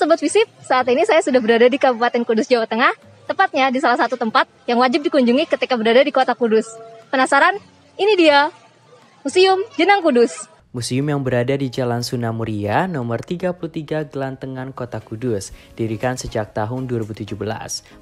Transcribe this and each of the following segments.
Sobat Visip, saat ini saya sudah berada di Kabupaten Kudus, Jawa Tengah, tepatnya di salah satu tempat yang wajib dikunjungi ketika berada di kota Kudus. Penasaran? Ini dia, Museum Jenang Kudus. Museum yang berada di Jalan Sunan Muria, nomor 33 Gelantengan, Kota Kudus, didirikan sejak tahun 2017.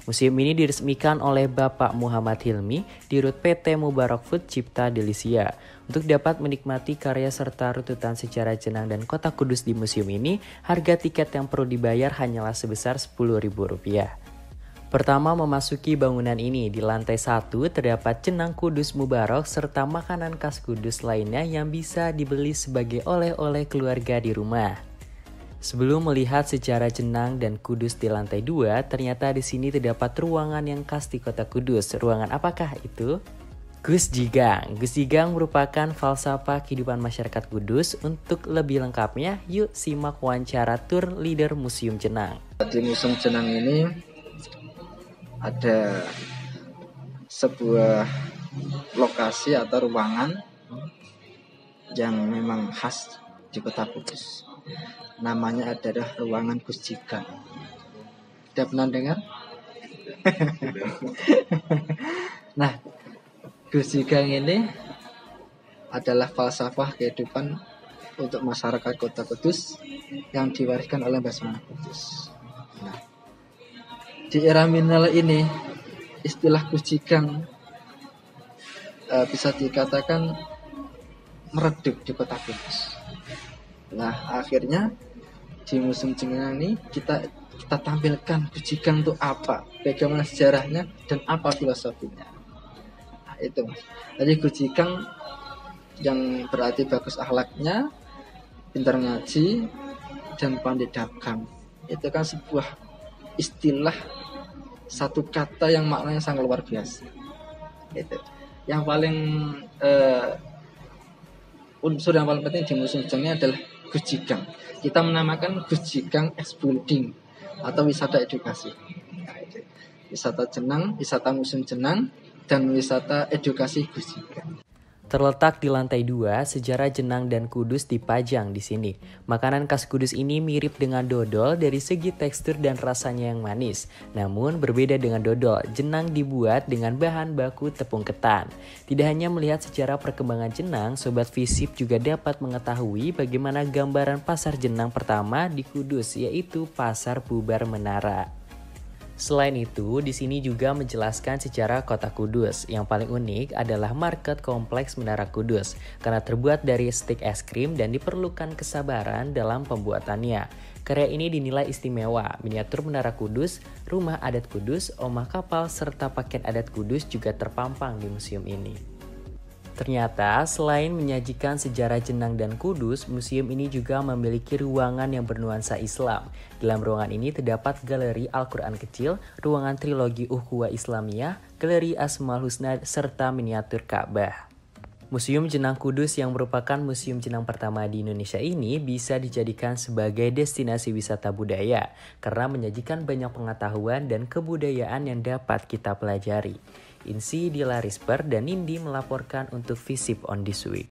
Museum ini diresmikan oleh Bapak Muhammad Hilmi di Rut PT Mubarak Food Cipta Delisia. Untuk dapat menikmati karya serta rututan sejarah Jenang dan Kota Kudus di museum ini, harga tiket yang perlu dibayar hanyalah sebesar Rp10.000. Pertama, memasuki bangunan ini, di lantai 1 terdapat jenang Kudus Mubarak serta makanan khas Kudus lainnya yang bisa dibeli sebagai oleh-oleh keluarga di rumah. Sebelum melihat sejarah jenang dan Kudus di lantai 2, ternyata di sini terdapat ruangan yang khas di kota Kudus. Ruangan apakah itu? Gus Jigang. Gus Jigang merupakan falsafah kehidupan masyarakat Kudus. Untuk lebih lengkapnya, yuk simak wawancara tur leader Museum Jenang. Di Museum Jenang ini ada sebuah lokasi atau ruangan yang memang khas di kota Kudus. Namanya adalah ruangan Gus Jigang. Sudah pernah dengar? Nah, Gus Jigang ini adalah falsafah kehidupan untuk masyarakat kota Kudus yang diwariskan oleh Mbah Sunan Kudus. Nah, di era milenial ini istilah Gus Jigang bisa dikatakan meredup di kota Kudus. Nah, akhirnya di Museum Jenang ini kita tampilkan Gus Jigang itu apa, bagaimana sejarahnya dan apa filosofinya. Nah, itu Mas. Jadi Gus Jigang yang berarti bagus akhlaknya, pintar ngaji dan pandai dagang. Itu kan sebuah istilah, satu kata yang maknanya sangat luar biasa. Itu. Yang paling unsur yang paling penting di Museum Jenang ini adalah Gus Jigang. Kita menamakan Gus Jigang X Building atau wisata edukasi. Nah, itu. Wisata Jenang, wisata Museum Jenang, dan wisata edukasi Gus Jigang. Terletak di lantai 2, sejarah Jenang dan Kudus dipajang di sini. Makanan khas Kudus ini mirip dengan dodol dari segi tekstur dan rasanya yang manis. Namun berbeda dengan dodol, jenang dibuat dengan bahan baku tepung ketan. Tidak hanya melihat sejarah perkembangan jenang, Sobat Visip juga dapat mengetahui bagaimana gambaran pasar jenang pertama di Kudus, yaitu Pasar Bubar Menara. Selain itu, di sini juga menjelaskan sejarah kota Kudus. Yang paling unik adalah market kompleks Menara Kudus, karena terbuat dari stik es krim dan diperlukan kesabaran dalam pembuatannya. Karya ini dinilai istimewa. Miniatur Menara Kudus, rumah adat Kudus, omah kapal, serta paket adat Kudus juga terpampang di museum ini. Ternyata, selain menyajikan sejarah Jenang dan Kudus, museum ini juga memiliki ruangan yang bernuansa Islam. Dalam ruangan ini terdapat galeri Al-Quran kecil, ruangan trilogi Ukhuwah Islamiyah, galeri Asmaul Husna, serta miniatur Ka'bah. Museum Jenang Kudus yang merupakan museum jenang pertama di Indonesia ini bisa dijadikan sebagai destinasi wisata budaya karena menyajikan banyak pengetahuan dan kebudayaan yang dapat kita pelajari. Insi Dila Risper dan Nindi melaporkan untuk Visip on this week.